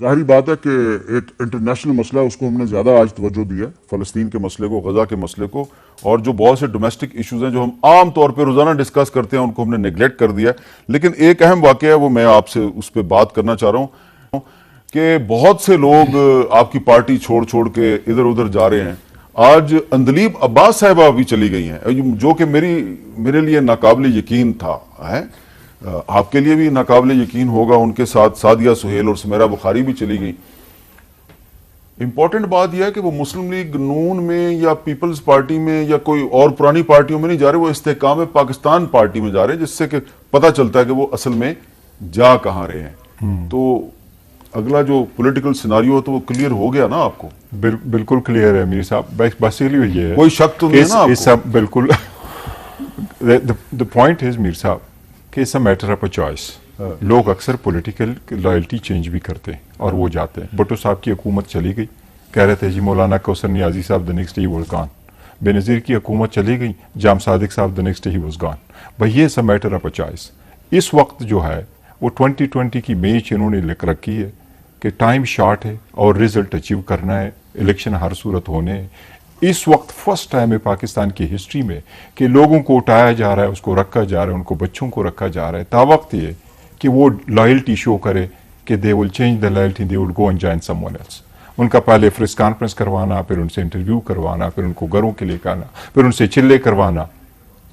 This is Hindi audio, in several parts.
जाहिर बात है कि एक इंटरनेशनल मसला है, उसको हमने ज़्यादा आज तवज्जो दी है, फ़लस्तीन के मसले को, गज़ा के मसले को, और जो बहुत से डोमेस्टिक इश्यूज़ हैं जो हम आम तौर पे रोज़ाना डिस्कस करते हैं उनको हमने नेगलेक्ट कर दिया है। लेकिन एक अहम वाक़या है, वो मैं आपसे उस पर बात करना चाह रहा हूँ कि बहुत से लोग आपकी पार्टी छोड़ छोड़ के इधर उधर जा रहे हैं। आज अंदलीब अब्बास साहिबा भी चली गई हैं, जो कि मेरे लिए नाकाबिल यकीन था, है आपके लिए भी नाकाबिल यकीन होगा। उनके साथ सादिया सुहेल और सुमेरा बुखारी भी चली गई। इंपॉर्टेंट बात यह है कि वो मुस्लिम लीग नून में या पीपल्स पार्टी में या कोई और पुरानी पार्टियों में नहीं जा रहे, वो इस्तेहकाम पाकिस्तान पार्टी में जा रहे हैं, जिससे कि पता चलता है कि वो असल में जा कहाँ रहे हैं। तो अगला जो पॉलिटिकल सिनारियो है तो वो क्लियर हो गया ना आपको? बिल्कुल क्लियर है मीर साहब, बेसिकली ये है, कोई शक तो नहीं है ना आपको? सब बिल्कुल द पॉइंट इज मीर साहब कि it's a matter of a choice. लोग अक्सर पॉलिटिकल लॉयल्टी चेंज भी करते हैं और वो जाते हैं। भुट्टो साहब की हुकूमत चली गई, कह रहे थे जी मौलाना कौसर नियाजी साहब the next day he was gone. Benazir की हुकूमत चली गई, जाम सादिक साहब the next day he was gone. भाई ये it's a matter of a choice. इस वक्त जो है वो 2020 की मैच इन्होंने लिख रखी है कि टाइम शॉर्ट है और रिजल्ट अचीव करना है, इलेक्शन हर सूरत होने हैं। इस वक्त फर्स्ट टाइम है पाकिस्तान की हिस्ट्री में कि लोगों को उठाया जा रहा है, उसको रखा जा रहा है, उनको बच्चों को रखा जा रहा है। तावक्त ये कि वो लॉयल्टी शो करे कि they will change the loyalty, they will go and join someone else. उनका पहले प्रेस कॉन्फ्रेंस करवाना, फिर उनसे इंटरव्यू करवाना, फिर उनको घरों के लिए कहना, फिर उनसे चिल्ले करवाना।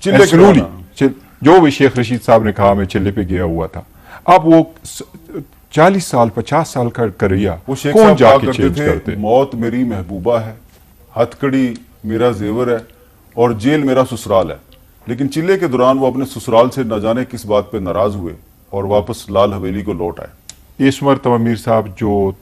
जो भी शेख रशीद साहब ने कहा मैं चिल्ले पे गया हुआ था, अब वो 40 साल 50 साल का करिया वो शेख कौन साहब जाके चेंज करते? मौत मेरी महबूबा है, हथकड़ी मेरा जेवर है और जेल मेरा ससुराल है। लेकिन चिल्ले के दौरान वो अपने ससुराल से न जाने किस बात पे नाराज हुए और वापस लाल हवेली को लौट आए। इस मरतबा मीर साहब जो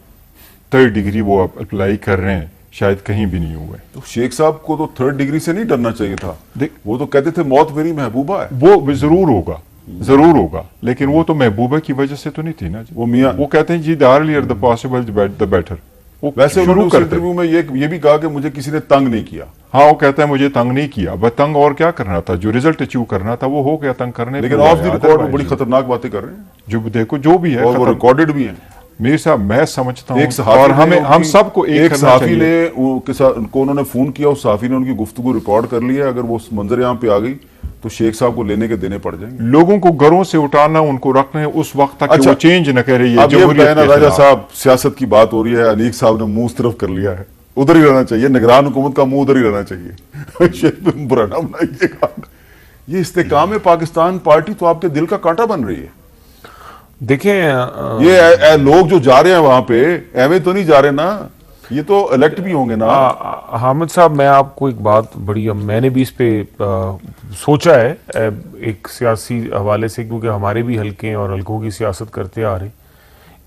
3rd डिग्री वो अप्लाई कर रहे हैं शायद कहीं भी नहीं हुए। तो शेख साहब को तो 3rd डिग्री से नहीं डरना चाहिए था। वो तो कहते थे मौत मेरी महबूबा है। वो जरूर होगा, जरूर होगा, लेकिन वो तो महबूबा की वजह से तो नहीं थी ना जी। वो मियां वो कहते हैं जी the earlier the possible the better. वो वैसे उन्होंने उस करते इंटरव्यू में ये भी कहा कि मुझे किसी ने तंग नहीं किया। हाँ, वो कहता है मुझे तंग नहीं किया, बस तंग और क्या करना था, जो रिजल्ट अचीव करना था वो हो गया, तंग करने। लेकिन ऑफ द रिकॉर्ड में बड़ी खतरनाक बातें कर रहे हैं, जो देखो जो भी है और वो रिकॉर्डेड भी है। मीर साहब मैं समझता हूँ, एक और हम सबको एक सहाफी ने उनको उन्होंने फोन किया, उस सहाफी ने उनकी गुफ्तगू रिकॉर्ड कर लिया। अगर वो उस मंजर यहाँ पे आ गई तो शेख साहब को लेने के देने पड़ जाएंगे। लोगों को घरों से उठाना, उनको रखना है उस वक्त तक कि वो चेंज न करे। अब ये बताया राजा साहब, सियासत की बात हो रही है, अनीक साहब ने मुंह उस तरफ कर लिया है, उधर ही रहना चाहिए, निगरान हुकूमत का मुंह उधर ही रहना चाहिए। बुरा ना बनाइएगा। ये इस्तेकाम पाकिस्तान पार्टी तो आपके दिल का कांटा बन रही है। देखिए ये लोग जो जा रहे हैं वहां पे एवं तो नहीं जा रहे ना, ये तो इलेक्ट भी होंगे ना। हामिद साहब, मैं आपको एक बात मैंने भी इस पे सोचा है एक सियासी हवाले से, क्योंकि हमारे भी हल्के हैं और हल्कों की सियासत करते आ रहे।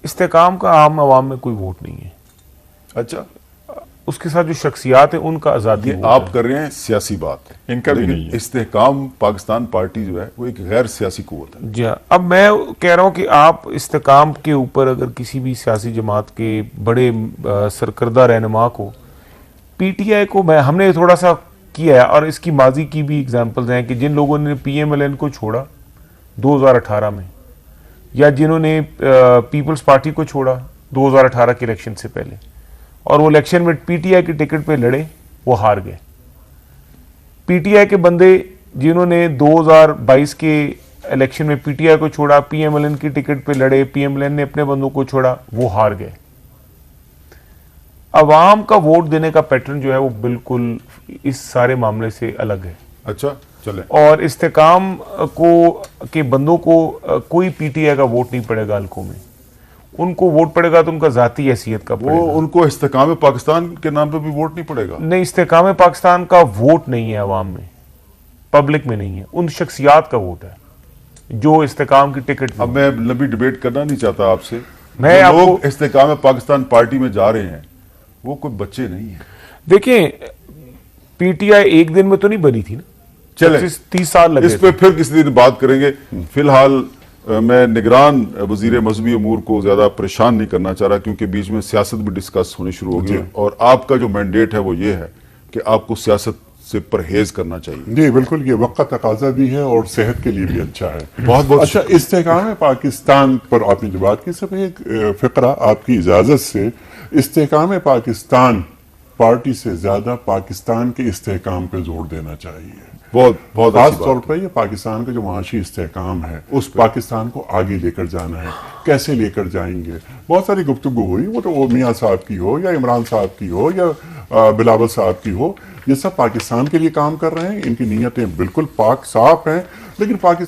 इस्तेकाम का आम आवाम में कोई वोट नहीं है। अच्छा, उसके साथ जो शख्सियात है उनका आज़ादी आप कर रहे हैं सियासी बात, इनका भी नहीं है। इस्तेकाम पाकिस्तान पार्टी जो है वो एक गैर सियासी कुव्वत है। जी हाँ, अब मैं कह रहा हूँ कि आप इस्तेकाम के ऊपर अगर किसी भी सियासी जमात के बड़े सरकर्दा रहनुमा को, पीटीआई को, हमने थोड़ा सा किया है और इसकी माजी की भी एग्जाम्पल्स हैं कि जिन लोगों ने पीएमएलएन को छोड़ा 2018 में, या जिन्होंने पीपल्स पार्टी को छोड़ा 2018 के इलेक्शन से पहले, और वो इलेक्शन में पीटीआई के टिकट पे लड़े, वो हार गए। पीटीआई के बंदे जिन्होंने 2022 के इलेक्शन में पीटीआई को छोड़ा, पीएमएलएन की टिकट पे लड़े, पीएमएलएन ने अपने बंदों को छोड़ा, वो हार गए। अवाम का वोट देने का पैटर्न जो है वो बिल्कुल इस सारे मामले से अलग है। अच्छा चले। और इस्तेकाम के बंदों को कोई पीटीआई का वोट नहीं पड़ेगा हल्कों में। उनको वोट पड़ेगा तो उनका जाती हैसियत का पड़ेगा। वो उनको इस्तेकाम पाकिस्तान के नाम पे भी वोट नहीं पड़ेगा। नहीं, इस्तेकाम पाकिस्तान का वोट नहीं है अवाम में, पब्लिक में नहीं है, उन शख्सियात का वोट है जो इस्तेकाम की टिकट। अब मैं लंबी डिबेट करना नहीं चाहता आपसे। मैं लोग इस्तेकाम पाकिस्तान पार्टी में जा रहे हैं वो कोई बच्चे नहीं है। देखिए, पीटीआई एक दिन में तो नहीं बनी थी ना, चले 30 साल लगे। इस पे फिर किसी दिन बात करेंगे। फिलहाल मैं निगरान वजीर मजहबी अमूर को ज्यादा परेशान नहीं करना चाह रहा, क्योंकि बीच में सियासत भी डिस्कस होनी शुरू हो गई, और आपका जो मैंडेट है वो ये है कि आपको सियासत से परहेज करना चाहिए। जी बिल्कुल, ये वक्त का तकाजा भी है और सेहत के लिए भी अच्छा है। बहुत बहुत अच्छा, इस्तेहकाम पाकिस्तान पर आपने जो बात की, सब एक फिक्रा आपकी इजाजत से, इस्तेहकाम पाकिस्तान पार्टी से ज्यादा पाकिस्तान के इस्तेहकाम पे जोर देना चाहिए। बहुत बहुत खास अच्छी तौर बात पर ये पाकिस्तान का जो माशी इस्तेहकाम है, उस पे। पाकिस्तान को आगे लेकर जाना है, कैसे लेकर जाएंगे। बहुत सारी गुफ्तगू हुई, वो तो मियाँ साहब की हो या इमरान साहब की हो या बिलावल साहब की हो, ये सब पाकिस्तान के लिए काम कर रहे हैं, इनकी नीयतें बिल्कुल पाक साफ हैं, लेकिन पाकिस्तान